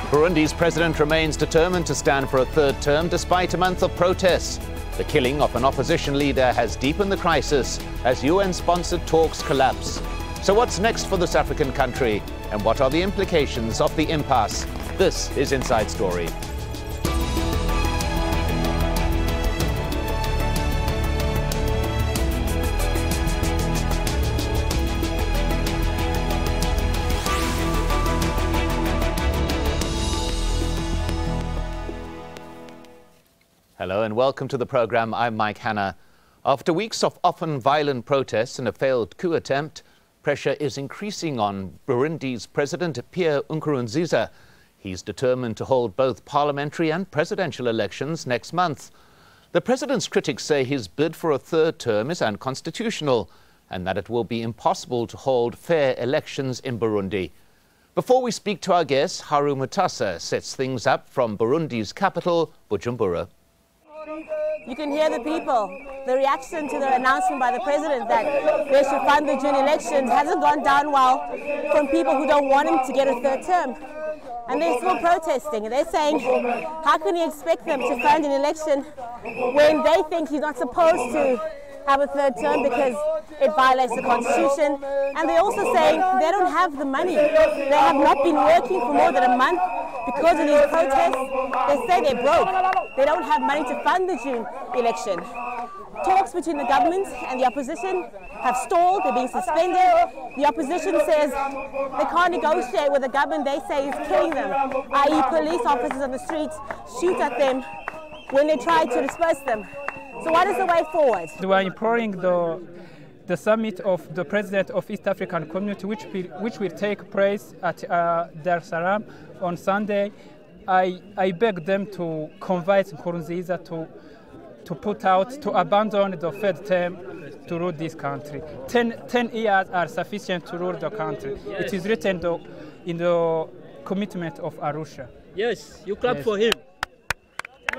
Burundi's president remains determined to stand for a third term despite a month of protests. The killing of an opposition leader has deepened the crisis as UN-sponsored talks collapse. So what's next for this African country? And what are the implications of the impasse? This is Inside Story. Hello and welcome to the program. I'm Mike Hanna. After weeks of often violent protests and a failed coup attempt, pressure is increasing on Burundi's President Pierre Nkurunziza. He's determined to hold both parliamentary and presidential elections next month. The president's critics say his bid for a third term is unconstitutional and that it will be impossible to hold fair elections in Burundi. Before we speak to our guest, Haru Mutasa sets things up from Burundi's capital, Bujumbura. You can hear the people. The reaction to the announcement by the president that they should fund the June elections hasn't gone down well from people who don't want him to get a third term. And they're still protesting. They're saying, how can he expect them to fund an election when they think he's not supposed to have a third term because it violates the constitution? And they're also saying they don't have the money. They have not been working for more than a month because of these protests. They say they're broke. They don't have money to fund the June election. Talks between the government and the opposition have stalled. They're being suspended. The opposition says they can't negotiate with the government they say is killing them, i.e. police officers on the streets shoot at them when they try to disperse them. So what is the way forward? We are imploring the summit of the President of East African Community, which will take place at Dar es Salaam on Sunday. I beg them to convince Nkurunziza to abandon the third term to rule this country. 10 years are sufficient to rule the country. It is written in the commitment of Arusha. Yes, you clap for him.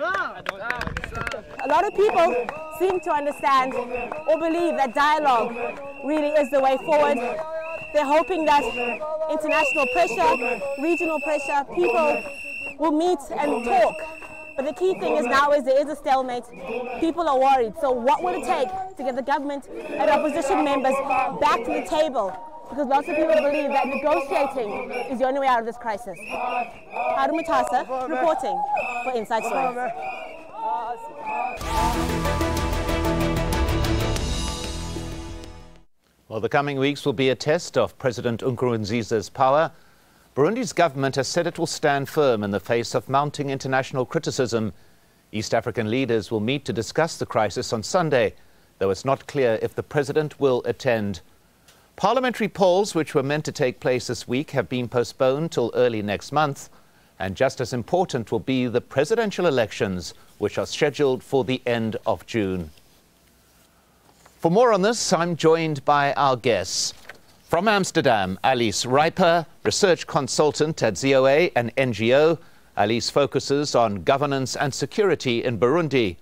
A lot of people seem to understand or believe that dialogue really is the way forward. They're hoping that international pressure, regional pressure, people will meet and talk. But the key thing is now is there is a stalemate. People are worried. So what would it take to get the government and opposition members back to the table? Because lots of people believe that negotiating is the only way out of this crisis. Haru Mutasa reporting for Inside Story. Well, the coming weeks will be a test of President Nkurunziza's power. Burundi's government has said it will stand firm in the face of mounting international criticism. East African leaders will meet to discuss the crisis on Sunday, though it's not clear if the president will attend. Parliamentary polls, which were meant to take place this week, have been postponed till early next month. And just as important will be the presidential elections, which are scheduled for the end of June. For more on this, I'm joined by our guests. From Amsterdam, Alice Riper, research consultant at ZOA, an NGO. Alice focuses on governance and security in Burundi.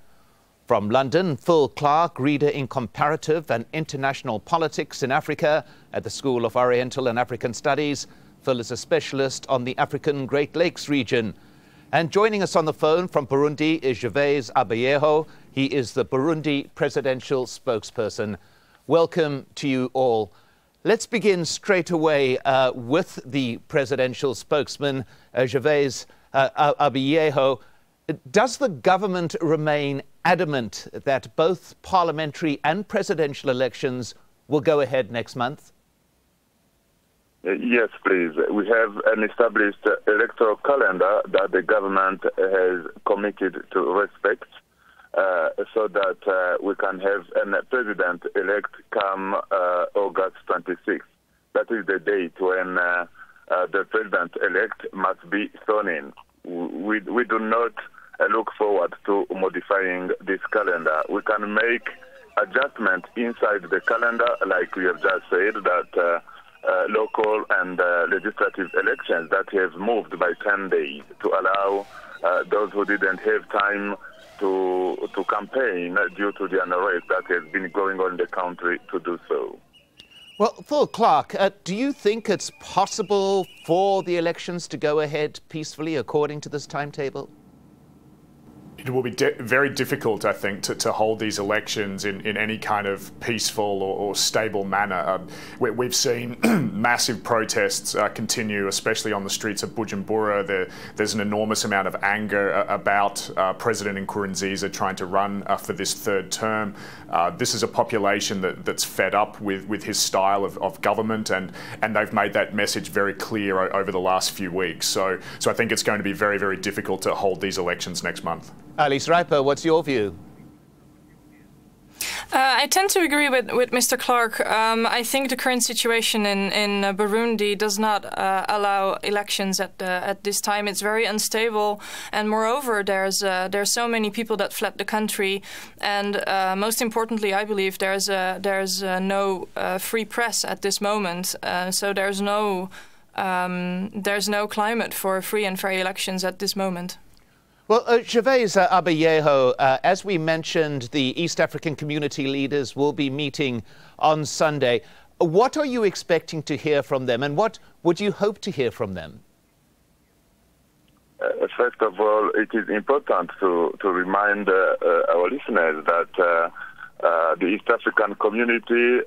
From London, Phil Clark, reader in comparative and international politics in Africa at the School of Oriental and African Studies. Phil is a specialist on the African Great Lakes region. And joining us on the phone from Burundi is Gervais Abayeho. He is the Burundi presidential spokesperson. Welcome to you all. Let's begin straight away with the presidential spokesman, Gervais Abayeho. Does the government remain adamant that both parliamentary and presidential elections will go ahead next month? Yes, please. We have an established electoral calendar that the government has committed to respect so that we can have a president-elect come August 26th. That is the date when the president-elect must be sworn in. We do not look forward to modifying this calendar. We can make adjustments inside the calendar, like we have just said, that local and legislative elections that have moved by 10 days to allow those who didn't have time to campaign due to the unrest that has been going on in the country to do so. Well, Phil Clark, do you think it's possible for the elections to go ahead peacefully according to this timetable? It will be very difficult, I think, to hold these elections in any kind of peaceful or stable manner. We've seen massive protests continue, especially on the streets of Bujumbura. There's an enormous amount of anger about President Nkurunziza trying to run for this third term. This is a population that's fed up with his style of government, and they've made that message very clear over the last few weeks. So I think it's going to be very, very difficult to hold these elections next month. Alice Riper, what's your view? I tend to agree with Mr. Clark. I think the current situation in Burundi does not allow elections at this time. It's very unstable, and moreover, there's so many people that fled the country, and most importantly, I believe there's no free press at this moment. So there's no climate for free and fair elections at this moment. Well, Gervais Abayeho, as we mentioned, the East African community leaders will be meeting on Sunday. What are you expecting to hear from them, and what would you hope to hear from them? First of all, it is important to remind our listeners that the East African community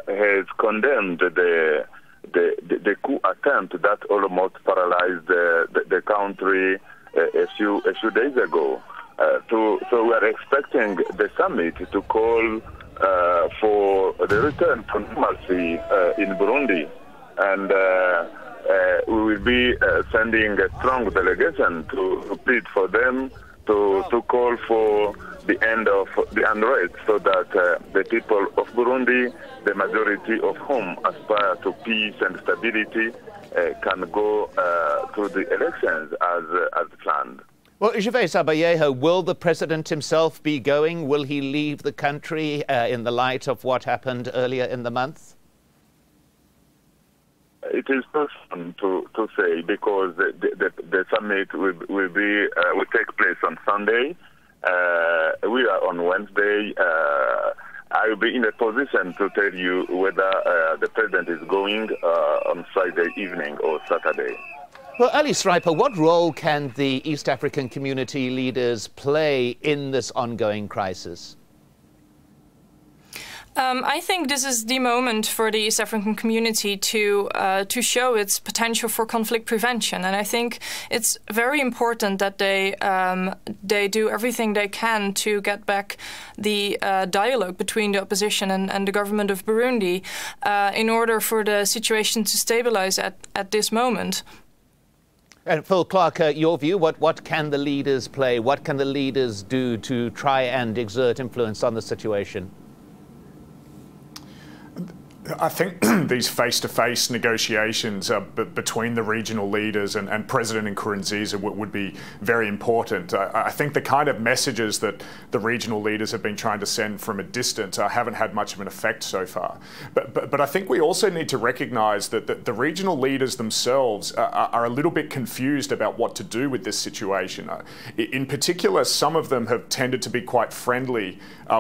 has condemned the coup attempt that almost paralyzed the country a few days ago. So we are expecting the summit to call for the return to normalcy in Burundi, and we will be sending a strong delegation to plead for them to call for the end of the unrest, so that the people of Burundi, the majority of whom aspire to peace and stability, can go to the elections as planned. Well, Gervais Abayeho, will the president himself be going? Will he leave the country in the light of what happened earlier in the month? It is too soon to say, because the summit will take place on Sunday. We are on Wednesday. I will be in a position to tell you whether the president is going on Friday evening or Saturday. Well, Alice Riper, what role can the East African community leaders play in this ongoing crisis? I think this is the moment for the East African community to show its potential for conflict prevention, and I think it's very important that they do everything they can to get back the dialogue between the opposition and the government of Burundi in order for the situation to stabilize at this moment. And Phil Clark, your view, what can the leaders play? What can the leaders do to try and exert influence on the situation? I think these face-to-face negotiations between the regional leaders and President Nkurunziza would be very important. I think the kind of messages that the regional leaders have been trying to send from a distance haven't had much of an effect so far. But I think we also need to recognise that the regional leaders themselves are a little bit confused about what to do with this situation. In particular, some of them have tended to be quite friendly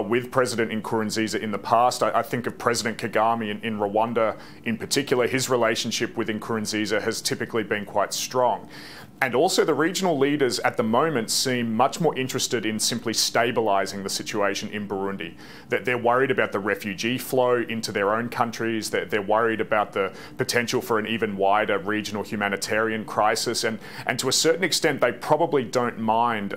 with President Nkurunziza in the past. I think of President Kagame in Rwanda in particular. His relationship with Nkurunziza has typically been quite strong. And also the regional leaders at the moment seem much more interested in simply stabilising the situation in Burundi. That they're worried about the refugee flow into their own countries, that they're worried about the potential for an even wider regional humanitarian crisis, and to a certain extent they probably don't mind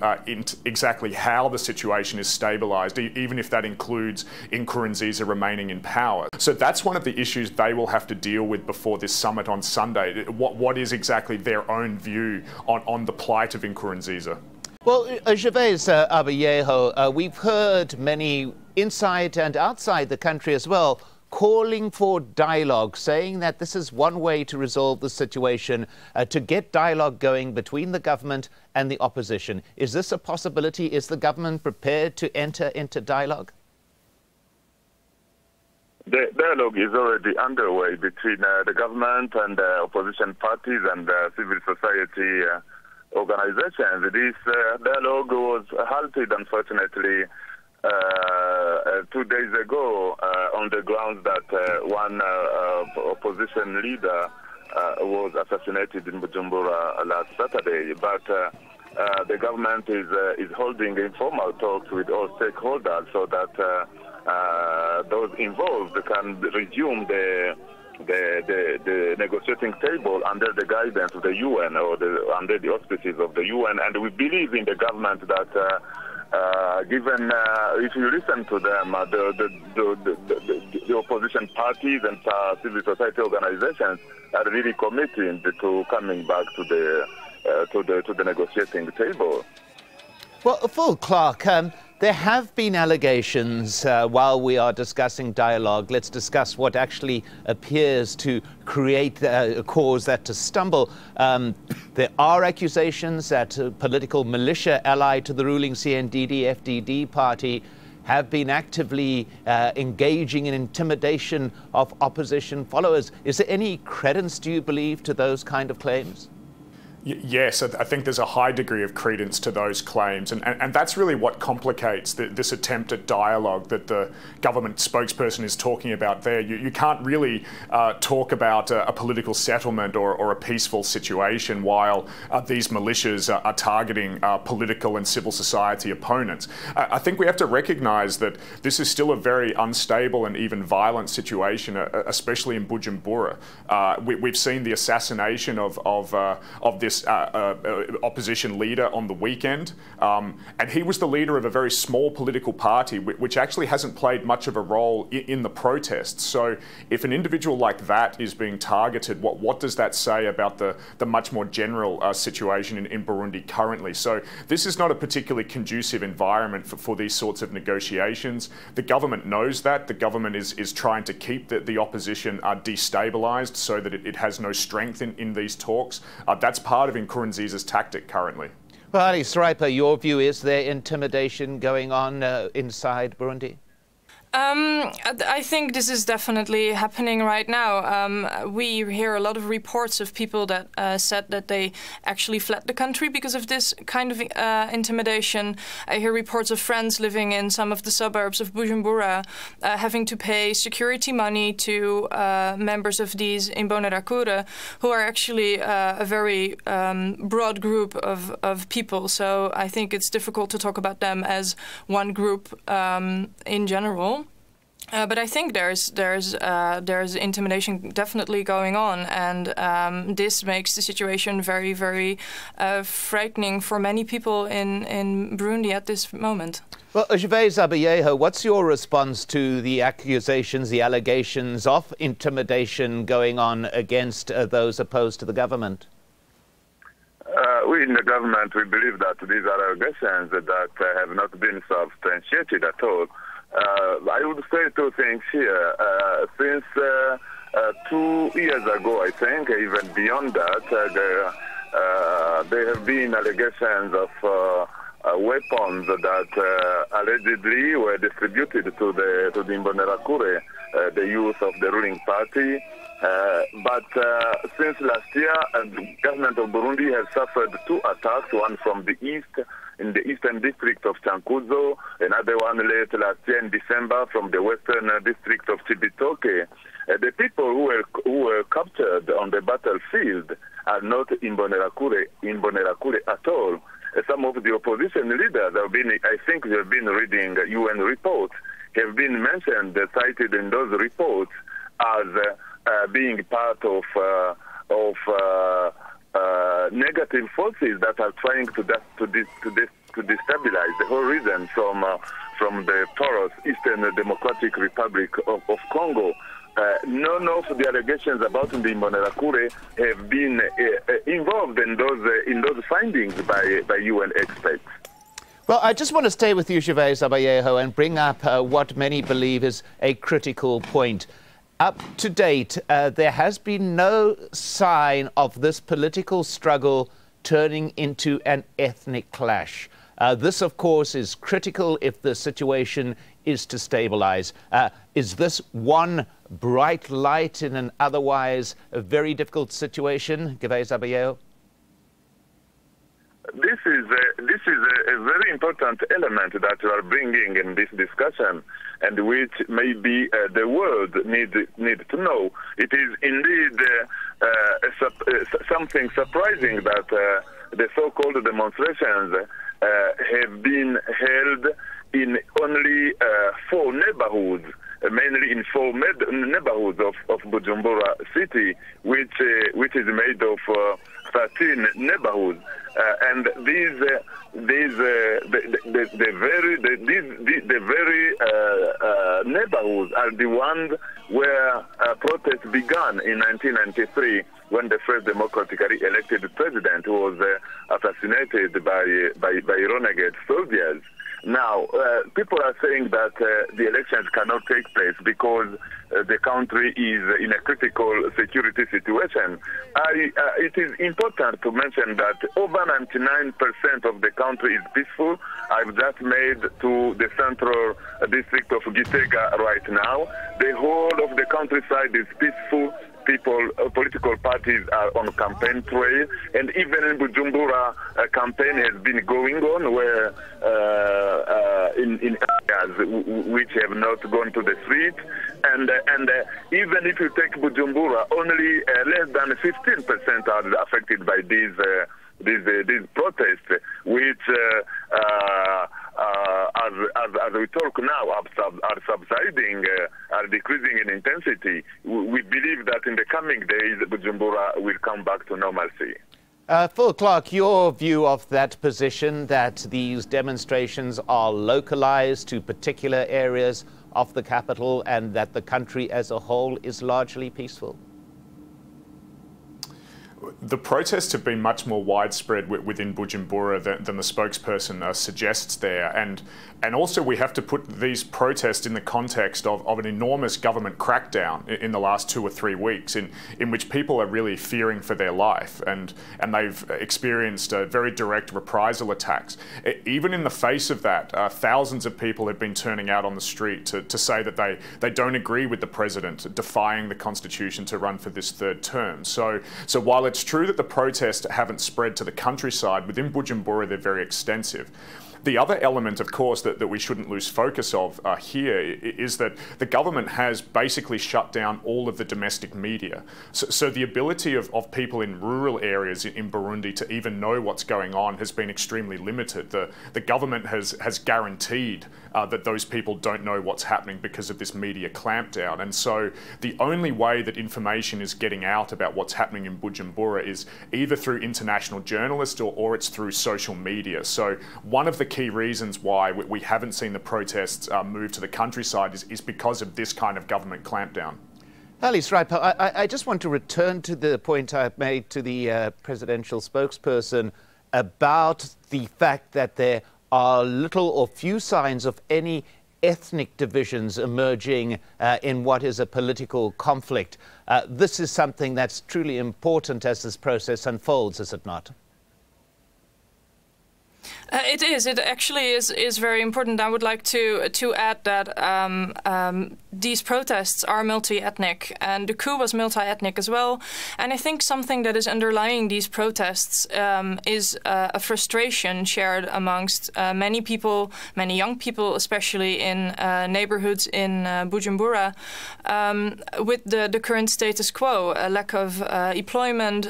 exactly how the situation is stabilised, even if that includes Nkurunziza remaining in power. So that's one of the issues they will have to deal with before this summit on Sunday. What is exactly their own view on the plight of Nkurunziza? Well, Gervais Abayeho, we've heard many inside and outside the country as well calling for dialogue, saying that this is one way to resolve the situation, to get dialogue going between the government and the opposition. Is this a possibility? Is the government prepared to enter into dialogue? The dialogue is already underway between the government and opposition parties and civil society organizations. This dialogue was halted, unfortunately, 2 days ago on the grounds that one opposition leader was assassinated in Bujumbura last Saturday. But the government is holding informal talks with all stakeholders so that those involved can resume the negotiating table under the guidance of the UN or under the auspices of the UN. And we believe in the government that given if you listen to them, the opposition parties and civil society organizations are really committed to coming back to the negotiating table. Well, Full Clark, there have been allegations while we are discussing dialogue. Let's discuss what actually appears to create cause that to stumble. There are accusations that a political militia allied to the ruling CNDD-FDD party have been actively engaging in intimidation of opposition followers. Is there any credence, do you believe, to those kind of claims? Yes, I think there's a high degree of credence to those claims, and that's really what complicates this attempt at dialogue that the government spokesperson is talking about there. You can't really talk about a political settlement or a peaceful situation while these militias are targeting political and civil society opponents. I think we have to recognise that this is still a very unstable and even violent situation, especially in Bujumbura. We've seen the assassination of this opposition leader on the weekend, and he was the leader of a very small political party which actually hasn't played much of a role in the protests. So if an individual like that is being targeted, what does that say about the much more general situation in Burundi currently? So this is not a particularly conducive environment for these sorts of negotiations. The government knows that. The government is trying to keep the opposition destabilised so that it has no strength in these talks. That's part of Nkurunziza's tactic currently. Well, Ali Sriper, your view is there intimidation going on inside Burundi? I think this is definitely happening right now. We hear a lot of reports of people that said that they actually fled the country because of this kind of intimidation. I hear reports of friends living in some of the suburbs of Bujumbura having to pay security money to members of these Imbonerakure, who are actually a very broad group of people. So I think it's difficult to talk about them as one group in general. But I think there's intimidation definitely going on, and this makes the situation very, very frightening for many people in Burundi at this moment. Well, Gervais Abayeho, what's your response to the accusations, the allegations of intimidation going on against those opposed to the government? We in the government, we believe that these are allegations that have not been substantiated at all. I would say two things here. Since 2 years ago, I think, even beyond that, there have been allegations of weapons that allegedly were distributed to the Imbonerakure, the youth of the ruling party. But since last year, the government of Burundi has suffered 2 attacks, one from the east, in the eastern district of Chankuzo, another one late last year in December from the western district of Cibitoke. The people who were captured on the battlefield are not Imbonerakure at all. Some of the opposition leaders have been, I think you have been reading UN reports, have been mentioned, cited in those reports as being part of negative forces that are trying to destabilize the whole region from the porous Eastern Democratic Republic of Congo. None of the allegations about the Imbonerakure have been involved in those findings by UN experts. Well, I just want to stay with you, Gervais Abayeho, and bring up what many believe is a critical point. Up to date, there has been no sign of this political struggle turning into an ethnic clash. This, of course, is critical if the situation is to stabilize. Is this one bright light in an otherwise very difficult situation, Gervais Abayeho? This is a very important element that you are bringing in this discussion, and which maybe the world need to know. It is indeed something surprising that the so-called demonstrations have been held in only 4 neighborhoods, mainly in 4 neighborhoods of Bujumbura city, which is made of 13 neighborhoods, and these neighborhoods are the ones where protests began in 1993 when the first democratically elected president was assassinated by renegade soldiers. Now, people are saying that the elections cannot take place because the country is in a critical security situation. It is important to mention that over 99% of the country is peaceful. I've just made to the central district of Gitega right now. The whole of the countryside is peaceful. Political parties are on campaign trail, and even in Bujumbura, a campaign has been going on where in areas which have not gone to the street, and even if you take Bujumbura, only less than 15% are affected by these protests, which as we talk now are subsiding, are decreasing in intensity. We believe that in the coming days, Bujumbura will come back to normalcy. Phil Clark, your view of that position, that these demonstrations are localized to particular areas of the capital and that the country as a whole is largely peaceful? The protests have been much more widespread within Bujumbura than the spokesperson suggests there. And also we have to put these protests in the context of an enormous government crackdown in the last 2 or 3 weeks in which people are really fearing for their life. And they've experienced very direct reprisal attacks. Even in the face of that, thousands of people have been turning out on the street to say that they don't agree with the president, defying the constitution to run for this 3rd term. So while it's true that the protests haven't spread to the countryside, within Bujumbura they're very extensive. The other element, of course, that we shouldn't lose focus of here is that the government has basically shut down all of the domestic media. So the ability of people in rural areas in Burundi to even know what's going on has been extremely limited. The government has guaranteed that those people don't know what's happening because of this media clampdown. And so the only way that information is getting out about what's happening in Bujumbura is either through international journalists or it's through social media. So one of the key reasons why we haven't seen the protests move to the countryside is because of this kind of government clampdown. Ali Schreiber, I just want to return to the point I made to the presidential spokesperson about the fact that there are little or few signs of any ethnic divisions emerging in what is a political conflict. This is something that's truly important as this process unfolds, is it not? It is. It actually is very important. I would like to add that these protests are multi-ethnic, and the coup was multi-ethnic as well. And I think something that is underlying these protests is a frustration shared amongst many people, many young people, especially in neighborhoods in Bujumbura, with the current status quo, a lack of employment,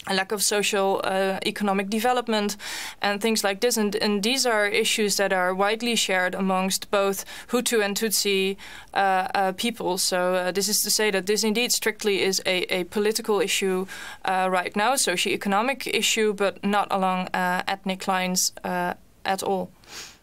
a lack of social economic development and things like this. And these are issues that are widely shared amongst both Hutu and Tutsi people. So this is to say that this indeed strictly is a political issue right now, socio-economic issue, but not along ethnic lines at all.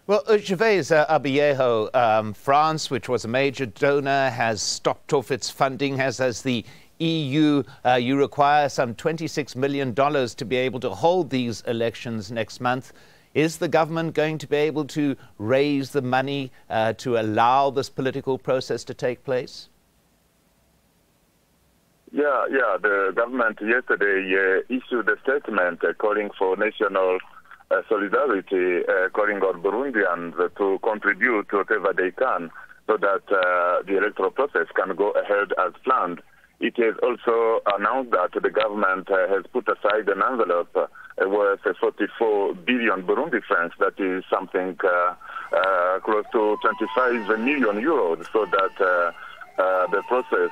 Well, Gervais Abiyeho, France, which was a major donor, has stopped off its funding, as the EU. You require some $26 million to be able to hold these elections next month. Is the government going to be able to raise the money to allow this political process to take place? Yeah. The government yesterday issued a statement calling for national solidarity, calling on Burundians to contribute whatever they can so that the electoral process can go ahead as planned. It has also announced that the government has put aside an envelope worth 44 billion Burundi francs. That is something close to 25 million euros, so that the process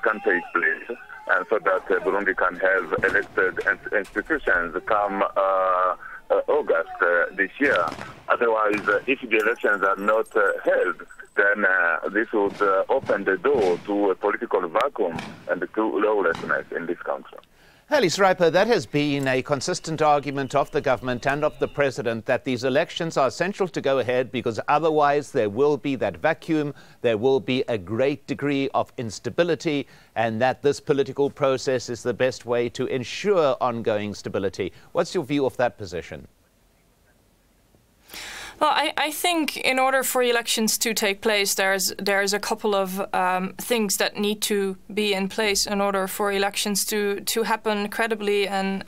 can take place, and so that Burundi can have elected institutions come August this year. Otherwise, if the elections are not held, then this would open the door to a political vacuum and to lawlessness in this country. Alice Riper, that has been a consistent argument of the government and of the president, that these elections are essential to go ahead because otherwise there will be that vacuum, there will be a great degree of instability, and that this political process is the best way to ensure ongoing stability. What's your view of that position? Well, I think in order for elections to take place, there's a couple of things that need to be in place in order for elections to happen credibly and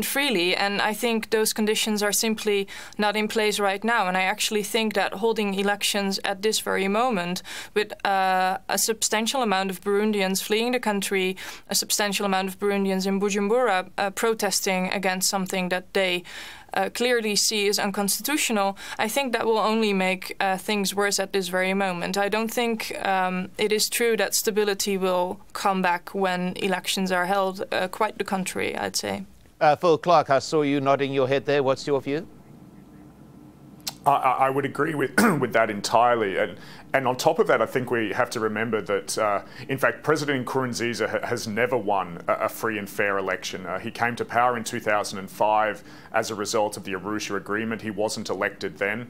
freely. And I think those conditions are simply not in place right now. And I actually think that holding elections at this very moment, with a substantial amount of Burundians fleeing the country, a substantial amount of Burundians in Bujumbura protesting against something that they clearly see is unconstitutional, I think that will only make things worse at this very moment. I don't think it is true that stability will come back when elections are held. Quite the contrary, I'd say. Phil Clark, I saw you nodding your head there. What's your view? I would agree with that entirely. And on top of that, I think we have to remember that, in fact, President Nkurunziza has never won a free and fair election. He came to power in 2005 as a result of the Arusha Agreement. He wasn't elected then.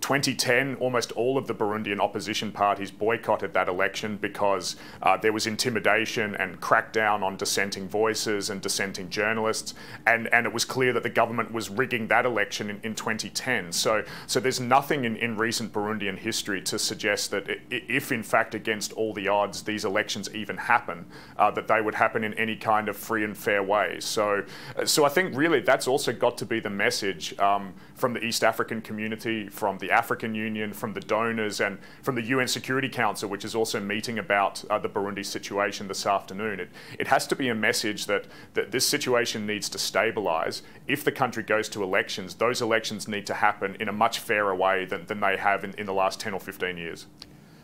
2010, almost all of the Burundian opposition parties boycotted that election because there was intimidation and crackdown on dissenting voices and dissenting journalists, and it was clear that the government was rigging that election in 2010. So there's nothing in recent Burundian history to suggest that if in fact against all the odds these elections even happen, that they would happen in any kind of free and fair way. So I think really that's also got to be the message from the East African community, from the African Union, from the donors, and from the UN Security Council, which is also meeting about the Burundi situation this afternoon. It has to be a message that this situation needs to stabilise. If the country goes to elections, those elections need to happen in a much fairer way than they have in the last 10 or 15 years.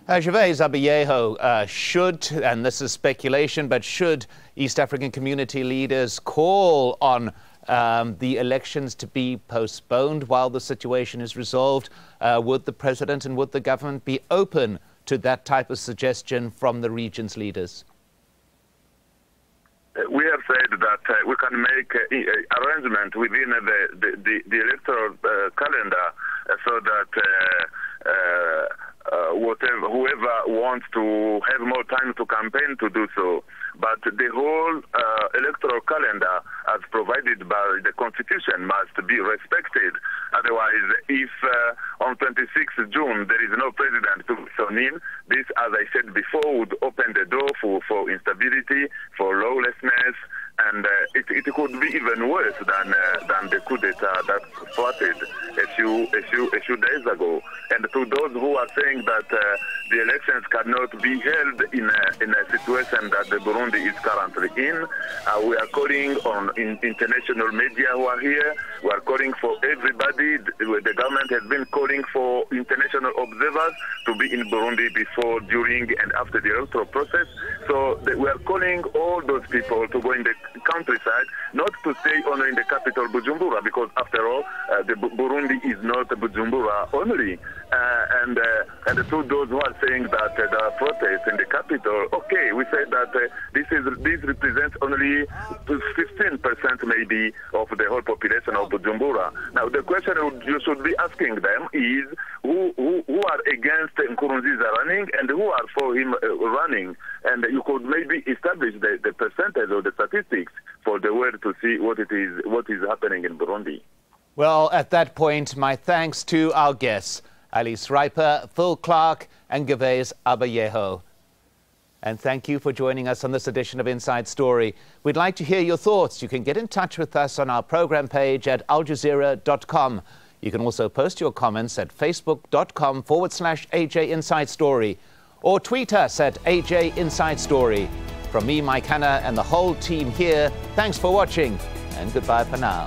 Gervais Abiyeho, should, and this is speculation, but should East African community leaders call on the elections to be postponed while the situation is resolved, would the president and would the government be open to that type of suggestion from the region's leaders? We have said that we can make arrangement within the electoral calendar so that whoever wants to have more time to campaign to do so. But the whole electoral calendar, as provided by the Constitution, must be respected. Otherwise, if on 26th June there is no president to be sworn in, this, as I said before, would open the door for instability, for lawlessness, and it could be even worse than the coup d'etat that started a few days ago. And to those who are saying that the elections cannot be held in a situation that the Burundi is currently in, we are calling on international media who are here. We are calling for everybody. The government has been calling for international observers to be in Burundi before, during, and after the electoral process. So we are calling all those people to go in the countryside, not to stay only in the capital Bujumbura, because after all, the Burundi is not Bujumbura only. And to those who are saying that there are protests in the capital, okay, we say that this represents only 15% maybe of the whole population of Bujumbura. Now, the question you should be asking them is who are against Nkurunziza running and who are for him running, and you could maybe establish the percentage or the statistics for the world to see what is happening in Burundi. Well, at that point, my thanks to our guests, Alice Riper, Phil Clark, and Gervais Abiyeho. And thank you for joining us on this edition of Inside Story. We'd like to hear your thoughts. You can get in touch with us on our program page at aljazeera.com. You can also post your comments at facebook.com/AJ Inside Story, or tweet us at AJ Inside Story. From me, Mike Hanna, and the whole team here, thanks for watching, and goodbye for now.